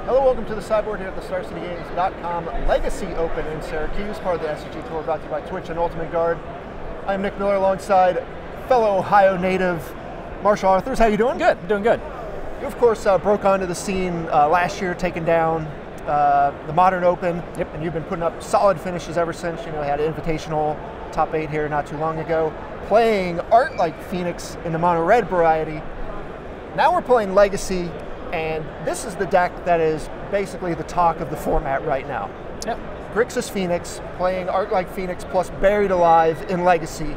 Hello, welcome to the Sideboard here at the StarCityGames.com Legacy Open in Syracuse, part of the SCG Tour, brought to you by Twitch and Ultimate Guard. I'm Nick Miller alongside fellow Ohio native Marshall Arthurs. How you doing? Good, doing good. You, of course, broke onto the scene last year, taking down the Modern Open. Yep. And you've been putting up solid finishes ever since. You know, had an invitational top 8 here not too long ago, playing Art like Phoenix in the mono red variety. Now we're playing Legacy, and this is the deck that is basically the talk of the format right now. Yep. Grixis Phoenix, playing Art like Phoenix plus Buried Alive in Legacy.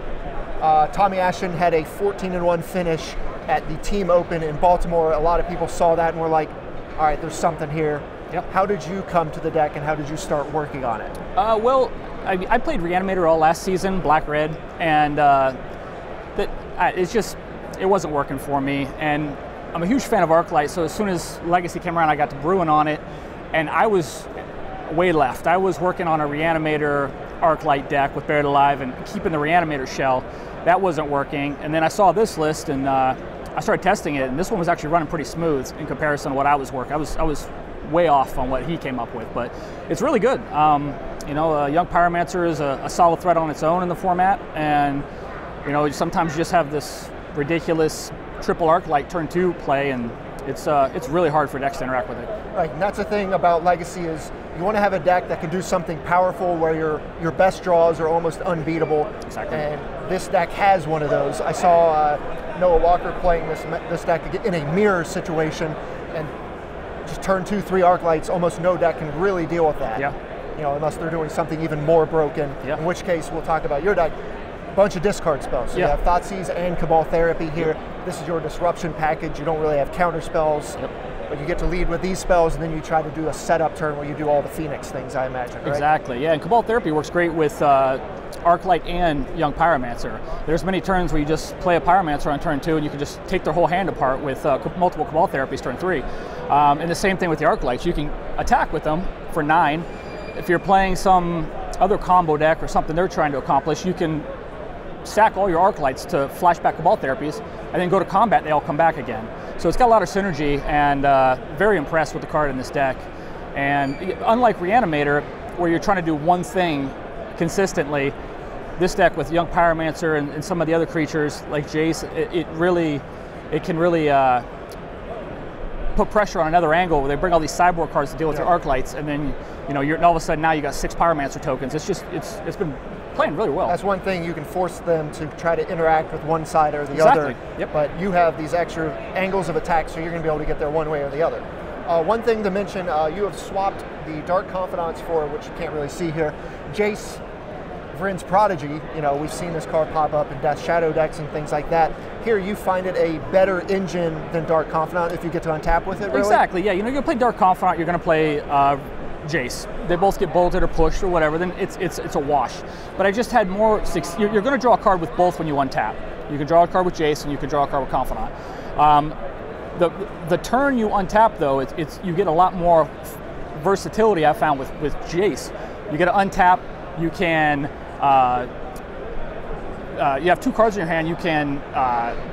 Tommy Ashton had a 14-1 finish at the Team Open in Baltimore. A lot of people saw that and were like, all right, there's something here. Yep. How did you come to the deck and how did you start working on it? Well, I played Reanimator all last season, black-red, and it wasn't working for me. And I'm a huge fan of Arclight, so as soon as Legacy came around, I got to brewing on it, and I was way left. I was working on a Reanimator Arclight deck with Buried Alive and keeping the Reanimator shell. That wasn't working, and then I saw this list, and I started testing it, and this one was actually running pretty smooth in comparison to what I was working. I was way off on what he came up with, but it's really good. You know, Young Pyromancer is a solid threat on its own in the format, and you know, sometimes you just have this ridiculous triple Arclight turn 2 play, and it's really hard for decks to interact with it. Right, and that's the thing about Legacy is you want to have a deck that can do something powerful where your best draws are almost unbeatable. Exactly. And this deck has one of those. I saw Noah Walker playing this deck in a mirror situation, and just turn 2, 3 Arclights, almost no deck can really deal with that. Yeah. You know, unless they're doing something even more broken, yeah. In which case we'll talk about your deck. Bunch of discard spells. So yeah. You have Thoughtseize and Cabal Therapy here. Yep. This is your disruption package. You don't really have counter spells, yep. But you get to lead with these spells, and then you try to do a setup turn where you do all the Phoenix things, I imagine, right? Exactly, yeah, and Cabal Therapy works great with Arclight and Young Pyromancer. There's many turns where you just play a Pyromancer on turn 2, and you can just take their whole hand apart with multiple Cabal Therapies turn 3. And the same thing with the Arclights. You can attack with them for 9. If you're playing some other combo deck or something they're trying to accomplish, you can stack all your Arclights to flashback Cabal Therapies, and then go to combat, they all come back again. So it's got a lot of synergy, and very impressed with the card in this deck. And unlike Reanimator, where you're trying to do one thing consistently, this deck with Young Pyromancer and some of the other creatures like Jace, it can really put pressure on another angle where they bring all these sideboard cards to deal with your Arclights, and then you know all of a sudden now you got 6 Pyromancer tokens. It's been playing really well. That's one thing, you can force them to try to interact with one side or the exactly. other. Yep. But you have these extra angles of attack, so you're going to be able to get there one way or the other. One thing to mention, you have swapped the Dark Confidants for, which you can't really see here, Jace, Vryn's Prodigy. You know, we've seen this card pop up in Death Shadow decks and things like that. Here you find it a better engine than Dark Confidant if you get to untap with it, really? Exactly, yeah. You know, you're going to play Dark Confidant, you're going to play Jace. They both get bolted or pushed or whatever, then it's a wash. But I just had more, you're going to draw a card with both when you untap. You can draw a card with Jace and you can draw a card with Confidant. The turn you untap though, you get a lot more versatility I found with Jace. You get to untap, you can, you have 2 cards in your hand, you can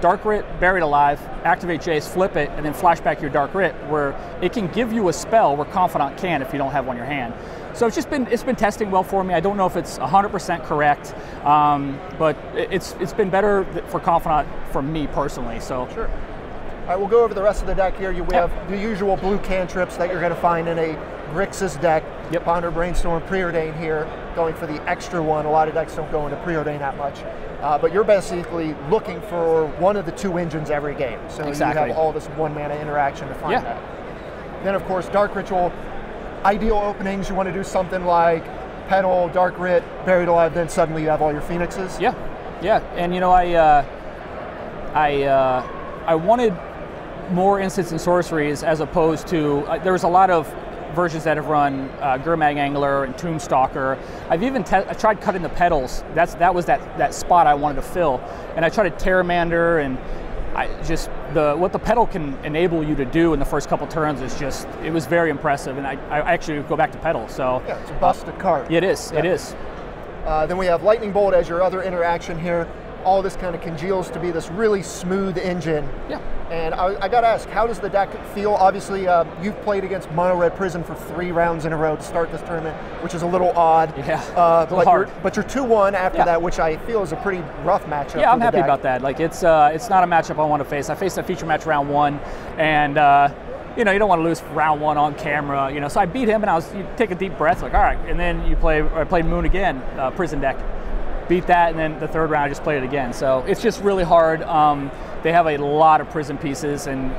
Dark Writ, Buried Alive, activate Jace, flip it, and then flashback your Dark Writ, where it can give you a spell where Confidant can if you don't have one in your hand. So it's been testing well for me. I don't know if it's 100% correct, but it's been better for Confidant for me personally. So sure. All right, we'll go over the rest of the deck here. We have the usual blue cantrips that you're going to find in a Grixis deck. Yep. Ponder, Brainstorm, Preordain here, going for the extra one. A lot of decks don't go into Preordain that much. But you're basically looking for one of the 2 engines every game. So exactly. You have all this 1 mana interaction to find that. Then, of course, Dark Ritual. Ideal openings, you want to do something like Petal, Dark Writ, Buried Alive, then suddenly you have all your Phoenixes. Yeah, yeah. And you know, I wanted more instants and sorceries as opposed to, there's a lot of versions that have run Gurmag Angler and Tombstalker. I've even I tried cutting the petals. That was that spot I wanted to fill. And I tried a Terramander, and what the petal can enable you to do in the first couple turns is it was very impressive. And I actually go back to petal. So yeah, it's a busted card. It is. Yeah. It is. Then we have Lightning Bolt as your other interaction here. all this kind of congeals to be this really smooth engine. Yeah. And I got to ask, how does the deck feel? Obviously, you've played against Mono Red Prison for 3 rounds in a row to start this tournament, which is a little odd. Yeah, but you're 2-1 after that, which I feel is a pretty rough matchup. Yeah, I'm happy about that. Like it's not a matchup I want to face. I faced a feature match round 1, and you know, you don't want to lose round 1 on camera. You know, so I beat him, and you take a deep breath, like all right, and then I played Moon again, Prison deck. Beat that, and then the 3rd round I just played it again. So it's just really hard. They have a lot of prison pieces, and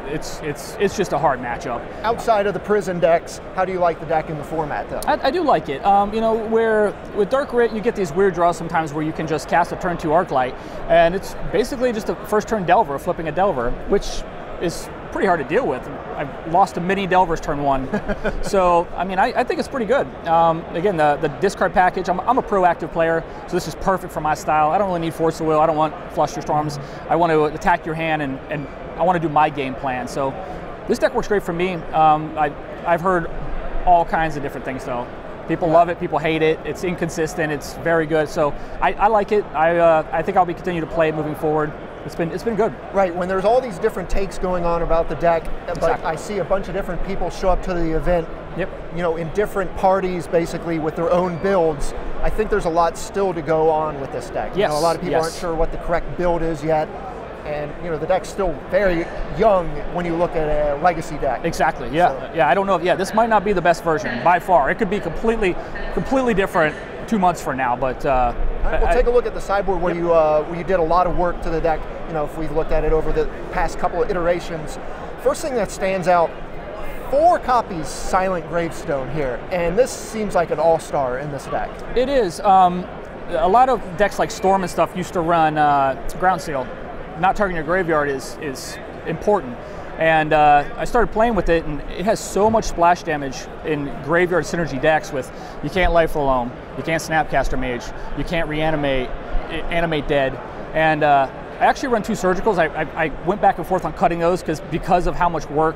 it's just a hard matchup. Outside of the prison decks, how do you like the deck in the format, though? I do like it. You know, where with Dark Writ, you get these weird draws sometimes where you can just cast a turn 2 Arclight, and it's basically just a first turn Delver, flipping a Delver, which is pretty hard to deal with. I've lost to many Delvers turn 1. So, I mean, I think it's pretty good. Again, the discard package, I'm a proactive player, so this is perfect for my style. I don't really need Force of Will. I don't want Flusterstorms. I want to attack your hand, and I want to do my game plan. So this deck works great for me. I've heard all kinds of different things, though. People love it, people hate it. It's inconsistent, it's very good. So I like it. I think I'll be continue to play it moving forward. It's been good. Right, when there's all these different takes going on about the deck, but I see a bunch of different people show up to the event, you know, in different parties basically with their own builds. I think there's a lot still to go on with this deck. Yes. You know, a lot of people aren't sure what the correct build is yet. And you know, the deck's still very young when you look at a legacy deck. Exactly. Yeah. So. Yeah. I don't know. Yeah. This might not be the best version by far. It could be completely different 2 months from now. But we'll take a look at the sideboard where you did a lot of work to the deck. You know, if we've looked at it over the past couple of iterations, first thing that stands out: 4 copies Silent Gravestone here, and this seems like an all-star in this deck. It is. A lot of decks like Storm and stuff used to run Ground Seal. Not targeting your graveyard is important, and I started playing with it, and it has so much splash damage in graveyard synergy decks. With you can't Life Alone, you can't Snapcaster Mage, you can't animate dead, and I actually run 2 Surgicals. I went back and forth on cutting those because of how much work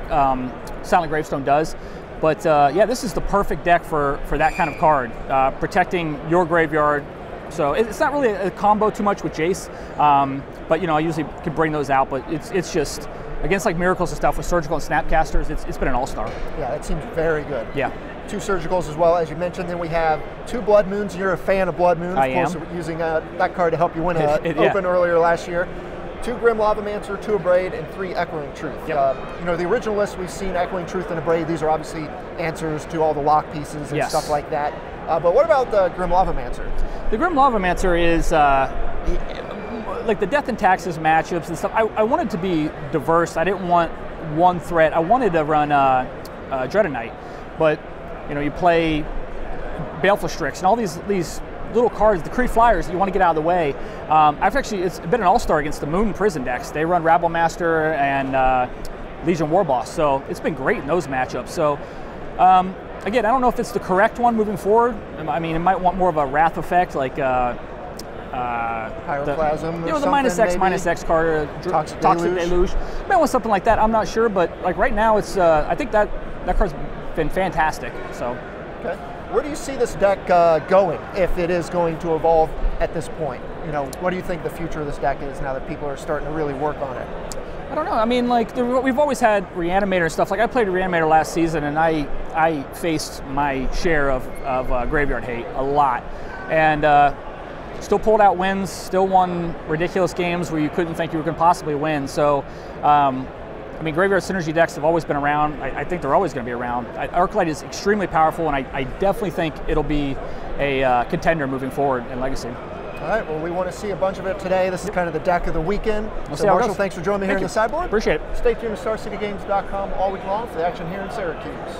Silent Gravestone does. But yeah, this is the perfect deck for that kind of card, protecting your graveyard. So it's not really a combo too much with Jace, but you know, I usually can bring those out. But it's just against like Miracles and stuff with Surgical and Snapcasters, it's been an all-star. Yeah, that seems very good. Yeah. 2 Surgicals as well, as you mentioned. Then we have 2 Blood Moons. You're a fan of Blood Moons. I of course, using that card to help you win an Open earlier last year. 2 Grim Lavamancer, 2 Abrade, and 3 Echoing Truth. Yep. You know, the original list, we've seen Echoing Truth and Abrade. These are obviously answers to all the lock pieces and stuff like that. But what about the Grim Lavamancer? The Grim Lavamancer is like the Death and Taxes matchups and stuff. I wanted to be diverse. I didn't want one threat. I wanted to run Dread Knight, but you know, you play Baleful Strix and all these little cards, the Creed Flyers, you want to get out of the way. It's been an all-star against the Moon Prison decks. They run Rabble Master and Legion Warboss, so it's been great in those matchups. So again, I don't know if it's the correct one moving forward. I mean, it might want more of a Wrath effect, like Pyroclasm, the -X card, Toxic Deluge. Might want something like that. I'm not sure, but like right now, it's I think that card's been fantastic. So. Okay. Where do you see this deck going, if it is going to evolve at this point? You know, what do you think the future of this deck is now that people are starting to really work on it? I don't know. I mean, like we've always had Reanimator and stuff. Like I played Reanimator last season, and I faced my share of graveyard hate a lot, and still pulled out wins. Still won ridiculous games where you couldn't think you were going to possibly win. So. I mean, graveyard synergy decks have always been around. I think they're always going to be around. Arclight is extremely powerful, and I definitely think it'll be a contender moving forward in Legacy. All right, well, we want to see a bunch of it today. This is kind of the deck of the weekend. So Marshall, thanks for joining me here in the sideboard. Appreciate it. Stay tuned to StarCityGames.com all week long for the action here in Syracuse.